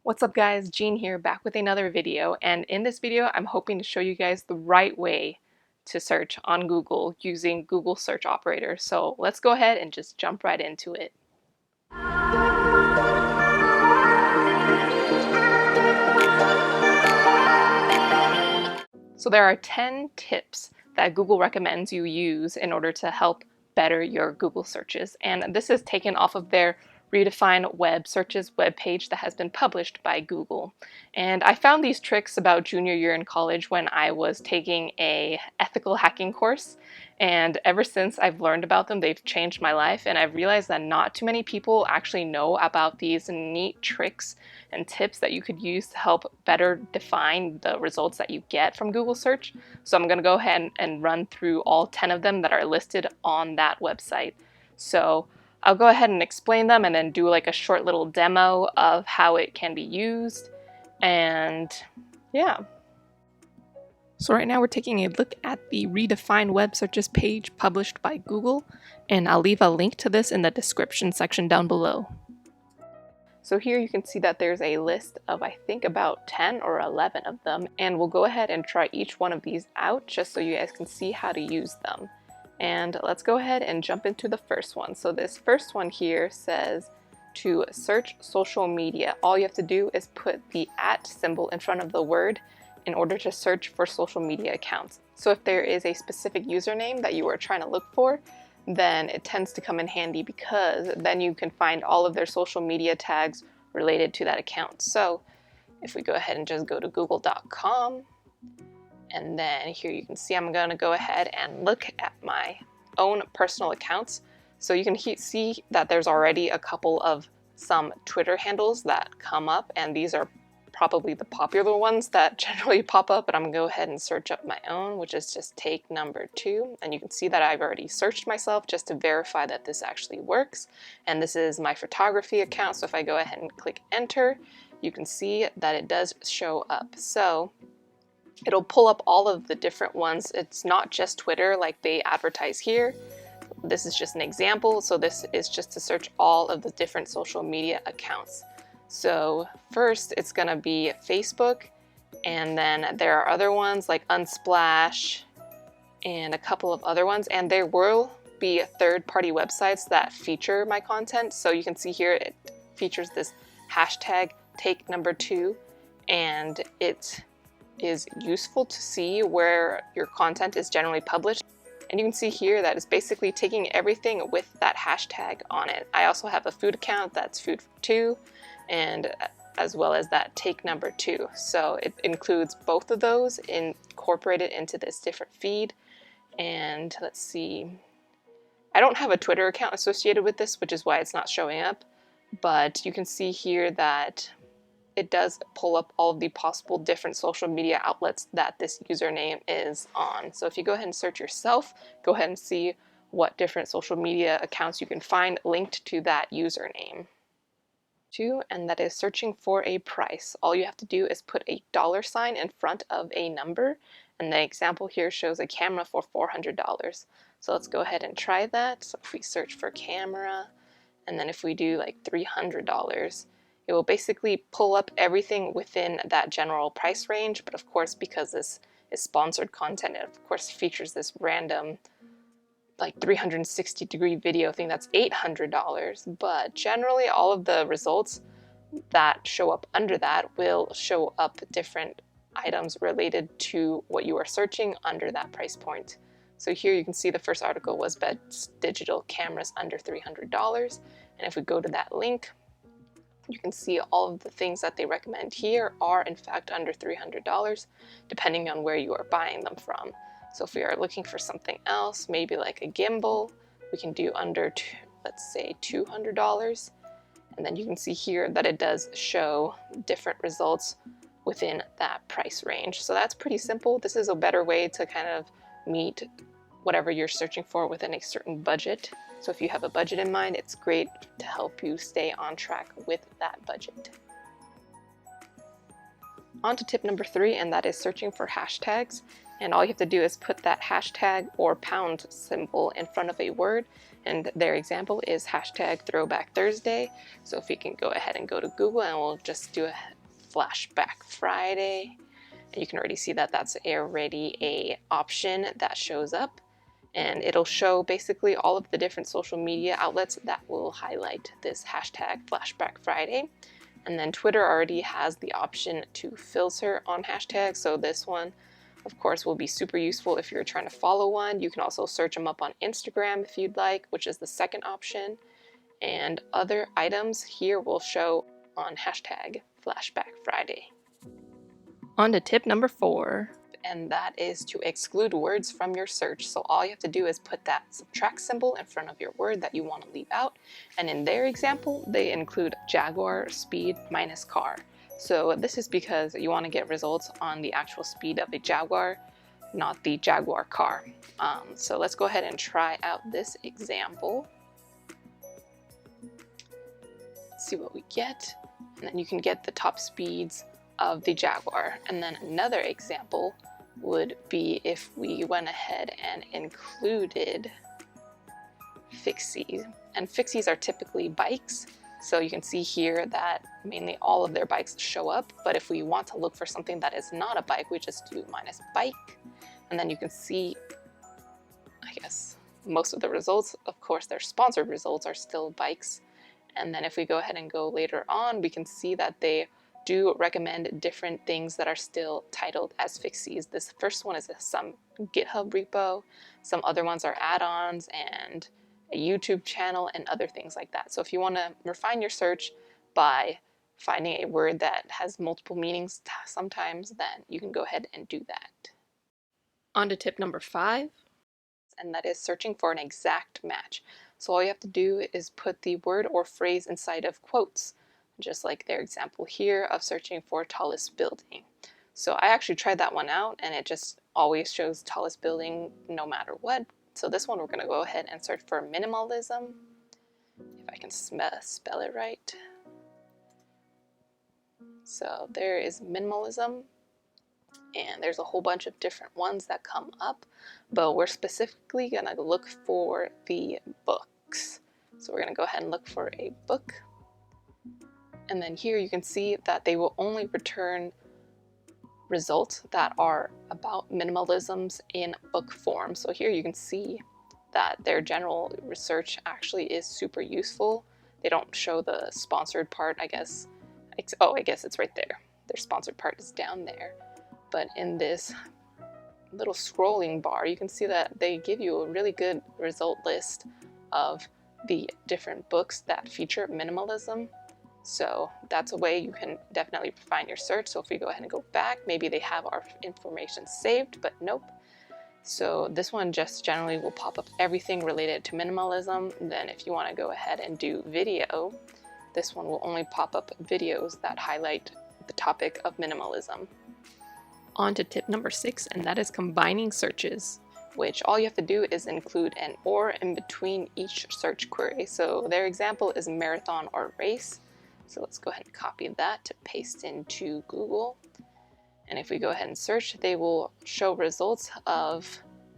What's up guys, Jean here, back with another video, and in this video I'm hoping to show you guys the right way to search on Google using Google search operator. So let's go ahead and just jump right into it. So there are 10 tips that Google recommends you use in order to help better your Google searches, and this is taken off of their Redefine Web Searches webpage that has been published by Google. And I found these tricks about junior year in college when I was taking a ethical hacking course, and ever since I've learned about them, they've changed my life, and I've realized that not too many people actually know about these neat tricks and tips that you could use to help better define the results that you get from Google search. So I'm going to go ahead and run through all 10 of them that are listed on that website. So I'll go ahead and explain them and then do like a short little demo of how it can be used. And yeah. So right now we're taking a look at the Redefine Web Searches page published by Google, and I'll leave a link to this in the description section down below. So here you can see that there's a list of I think about 10 or 11 of them, and we'll go ahead and try each one of these out just so you guys can see how to use them. And let's go ahead and jump into the first one. So this first one here says to search social media. All you have to do is put the @ symbol in front of the word in order to search for social media accounts. So if there is a specific username that you are trying to look for, then it tends to come in handy because then you can find all of their social media tags related to that account. So if we go ahead and just go to google.com, and then here you can see I'm going to go ahead and look at my own personal accounts. So you can see that there's already a couple of some Twitter handles that come up, and these are probably the popular ones that generally pop up, but I'm gonna go ahead and search up my own, which is just take number 2. And you can see that I've already searched myself just to verify that this actually works. And this is my photography account. So if I go ahead and click enter, you can see that it does show up. So it'll pull up all of the different ones. It's not just Twitter like they advertise here. This is just an example. So this is just to search all of the different social media accounts. So first it's going to be Facebook, and then there are other ones like Unsplash and a couple of other ones, and there will be third-party websites that feature my content. So you can see here it features this hashtag take number 2, and it is useful to see where your content is generally published. And you can see here that it's basically taking everything with that hashtag on it. I also have a food account that's food 2, and as well as that take number 2. So it includes both of those incorporated into this different feed. And let's see, I don't have a Twitter account associated with this, which is why it's not showing up, but you can see here that it does pull up all of the possible different social media outlets that this username is on. So if you go ahead and search yourself, go ahead and see what different social media accounts you can find linked to that username. And that is searching for a price. All you have to do is put a $sign in front of a number, and the example here shows a camera for $400. So let's go ahead and try that. So if we search for camera, and then if we do like $300, it will basically pull up everything within that general price range. But of course, because this is sponsored content, it of course features this random like 360-degree video thing that's $800, but generally all of the results that show up under that will show up different items related to what you are searching under that price point. So here you can see the first article was best digital cameras under $300, and if we go to that link, you can see all of the things that they recommend here are in fact under $300, depending on where you are buying them from. So if we are looking for something else, maybe like a gimbal, we can do under, let's say, $200. And then you can see here that it does show different results within that price range. So that's pretty simple. This is a better way to kind of meet whatever you're searching for within a certain budget. So if you have a budget in mind, it's great to help you stay on track with that budget. On to tip number 3, and that is searching for hashtags. And all you have to do is put that hashtag or pound symbol in front of a word. And their example is hashtag Throwback Thursday. So if you can go ahead and go to Google, and we'll just do a Flashback Friday. And you can already see that that's already a option that shows up. And it'll show basically all of the different social media outlets that will highlight this hashtag Flashback Friday. And then Twitter already has the option to filter on hashtags. So this one, of course, will be super useful if you're trying to follow one. You can also search them up on Instagram if you'd like, which is the second option. And other items here will show on hashtag Flashback Friday. On to tip number 4. And that is to exclude words from your search. So all you have to do is put that subtract symbol in front of your word that you want to leave out. And in their example, they include Jaguar, speed, minus car. So this is because you want to get results on the actual speed of a Jaguar, not the Jaguar car. So let's go ahead and try out this example. See what we get. And then you can get the top speeds of the Jaguar. And then another example would be if we went ahead and included fixies. And fixies are typically bikes. So you can see here that mainly all of their bikes show up. But if we want to look for something that is not a bike, we just do minus bike. And then you can see, I guess, most of the results. Of course, their sponsored results are still bikes. And then if we go ahead and go later on, we can see that they do recommend different things that are still titled as fixies. This first one is some GitHub repo. Some other ones are add-ons and a YouTube channel and other things like that. So if you want to refine your search by finding a word that has multiple meanings sometimes, then you can go ahead and do that. On to tip number 5, and that is searching for an exact match. So all you have to do is put the word or phrase inside of quotes, just like their example here of searching for tallest building. So I actually tried that one out, and it just always shows tallest building no matter what. So this one we're going to go ahead and search for minimalism, if I can spell it right. So there is minimalism, and there's a whole bunch of different ones that come up, but we're specifically going to look for the books. So we're going to go ahead and look for a book. And then here you can see that they will only return results that are about minimalisms in book form. So here you can see that their general research actually is super useful. They don't show the sponsored part, I guess. Oh, I guess it's right there. Their sponsored part is down there. But in this little scrolling bar, you can see that they give you a really good result list of the different books that feature minimalism. So that's a way you can definitely refine your search. So if we go ahead and go back, maybe they have our information saved, but nope. So this one just generally will pop up everything related to minimalism. Then if you want to go ahead and do video, this one will only pop up videos that highlight the topic of minimalism. On to tip number 6, and that is combining searches, which all you have to do is include an or in between each search query. So their example is marathon or race. So let's go ahead and copy that to paste into Google. And if we go ahead and search, they will show results of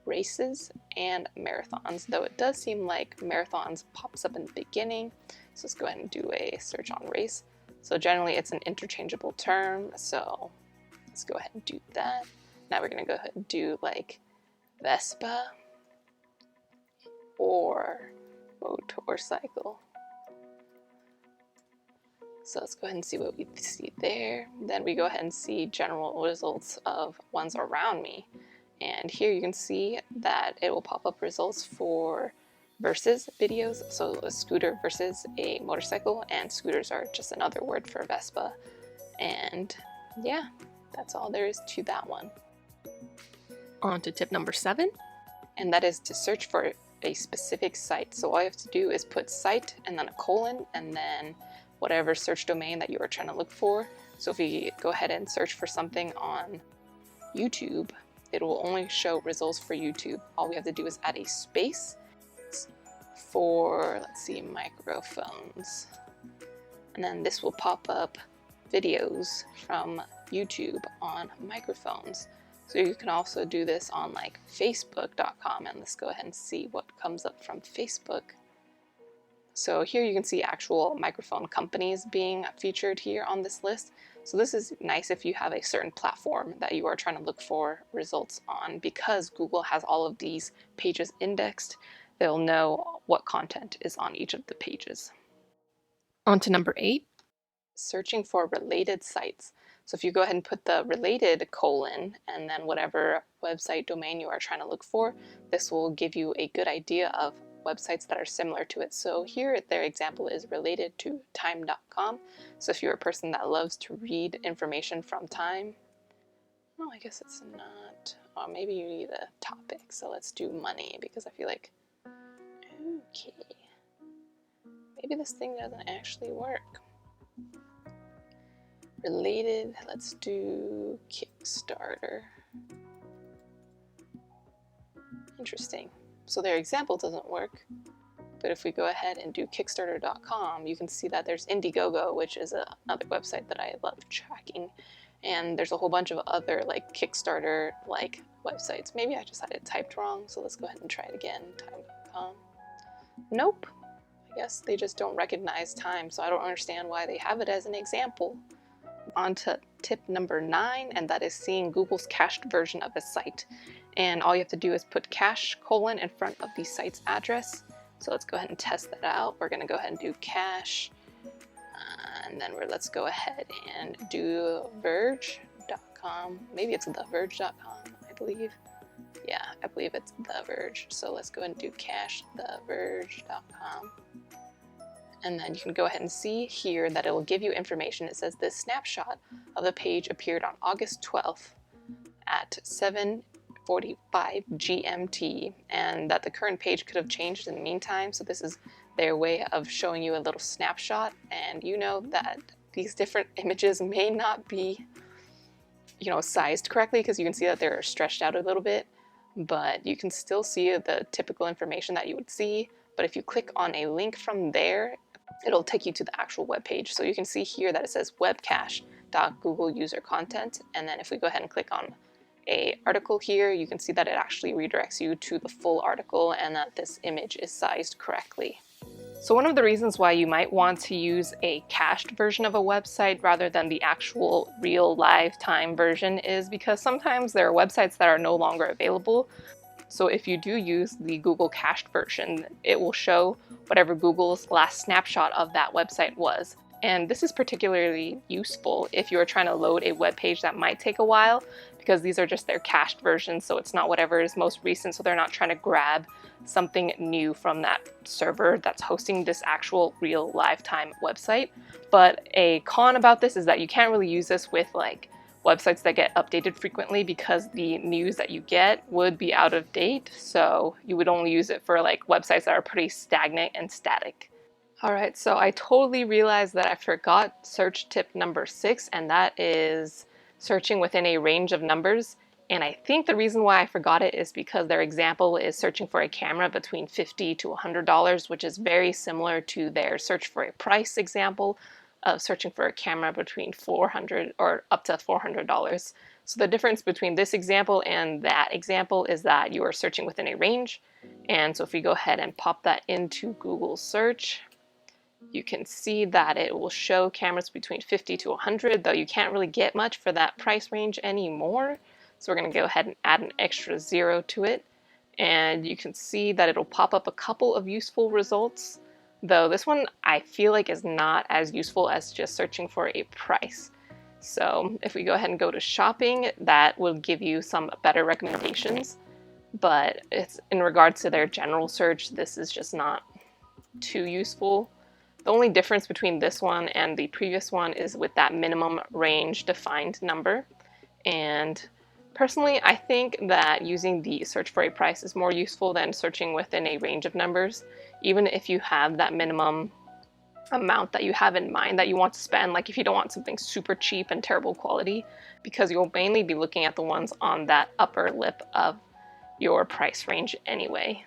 races and marathons, though it does seem like marathons pops up in the beginning. So let's go ahead and do a search on race. So generally it's an interchangeable term, so let's go ahead and do that. Now we're going to go ahead and do like Vespa or motorcycle. So let's go ahead and see what we see there. Then we go ahead and see general results of ones around me. And here you can see that it will pop up results for versus videos. So a scooter versus a motorcycle, and scooters are just another word for Vespa. And yeah, that's all there is to that one. On to tip number 7, and that is to search for a specific site. So all you have to do is put site and then a colon and then whatever search domain that you are trying to look for. So if we go ahead and search for something on YouTube, it will only show results for YouTube. All we have to do is add a space for, let's see, microphones. And then this will pop up videos from YouTube on microphones. So you can also do this on like Facebook.com, and let's go ahead and see what comes up from Facebook. So here you can see actual microphone companies being featured here on this list. So this is nice if you have a certain platform that you are trying to look for results on, because Google has all of these pages indexed. They'll know what content is on each of the pages. On to number 8, searching for related sites. So if you go ahead and put the related colon and then whatever website domain you are trying to look for, this will give you a good idea of websites that are similar to it. So here their example is related to time.com. So if you're a person that loves to read information from Time, oh, I guess it's not, or maybe you need a topic. So let's do money, because I feel like, okay, maybe this thing doesn't actually work. Related, let's do Kickstarter. Interesting. So their example doesn't work, but if we go ahead and do Kickstarter.com, you can see that there's Indiegogo, which is another website that I love tracking, and there's a whole bunch of other like Kickstarter like websites. Maybe I just had it typed wrong, so let's go ahead and try it again. Time.com. Nope. I guess they just don't recognize Time, so I don't understand why they have it as an example. On to tip number 9, and that is seeing Google's cached version of a site. And all you have to do is put cache colon in front of the site's address. So let's go ahead and test that out. We're going to go ahead and do cache, and then let's go ahead and do verge.com. Maybe it's theverge.com, I believe. Yeah, I believe it's The Verge. So let's go ahead and do cache theverge.com. And then you can go ahead and see here that it will give you information. It says this snapshot of the page appeared on August 12th at 7:45 GMT, and that the current page could have changed in the meantime. So this is their way of showing you a little snapshot, and you know that these different images may not be, sized correctly, because you can see that they're stretched out a little bit, but you can still see the typical information that you would see. But if you click on a link from there, it'll take you to the actual web page. So you can see here that it says webcache.google user content, and then if we go ahead and click on a article here, you can see that it actually redirects you to the full article and that this image is sized correctly. So one of the reasons why you might want to use a cached version of a website rather than the actual real live time version is because sometimes there are websites that are no longer available. So if you do use the Google cached version, it will show whatever Google's last snapshot of that website was. And this is particularly useful if you're trying to load a web page that might take a while, because these are just their cached versions, so it's not whatever is most recent, so they're not trying to grab something new from that server that's hosting this actual real live time website. But a con about this is that you can't really use this with like websites that get updated frequently, because the news that you get would be out of date, so you would only use it for like websites that are pretty stagnant and static. Alright, so I totally realized that I forgot search tip number 6, and that is searching within a range of numbers. And I think the reason why I forgot it is because their example is searching for a camera between $50 to $100, which is very similar to their search for a price example of searching for a camera between $400 or up to $400. So the difference between this example and that example is that you are searching within a range. And so if we go ahead and pop that into Google search, you can see that it will show cameras between 50 to 100, though you can't really get much for that price range anymore. So we're going to go ahead and add an extra 0 to it. And you can see that it'll pop up a couple of useful results, though this one I feel like is not as useful as just searching for a price. So if we go ahead and go to shopping, that will give you some better recommendations. But it's in regards to their general search, this is just not too useful. The only difference between this one and the previous one is with that minimum range defined number. And personally, I think that using the search for a price is more useful than searching within a range of numbers, even if you have that minimum amount that you have in mind that you want to spend, like if you don't want something super cheap and terrible quality, because you'll mainly be looking at the ones on that upper lip of your price range anyway.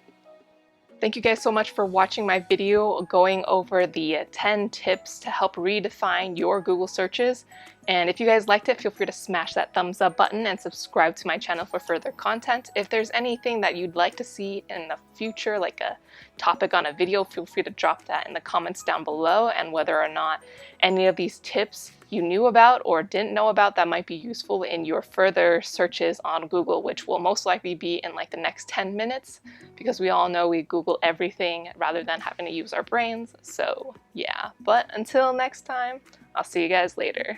Thank you guys so much for watching my video going over the 10 tips to help redefine your Google searches. And if you guys liked it, feel free to smash that thumbs up button and subscribe to my channel for further content. If there's anything that you'd like to see in the future, like a topic on a video, feel free to drop that in the comments down below, and whether or not any of these tips you knew about or didn't know about that might be useful in your further searches on Google, which will most likely be in like the next 10 minutes, because we all know we Google everything rather than having to use our brains. So yeah, but until next time, I'll see you guys later.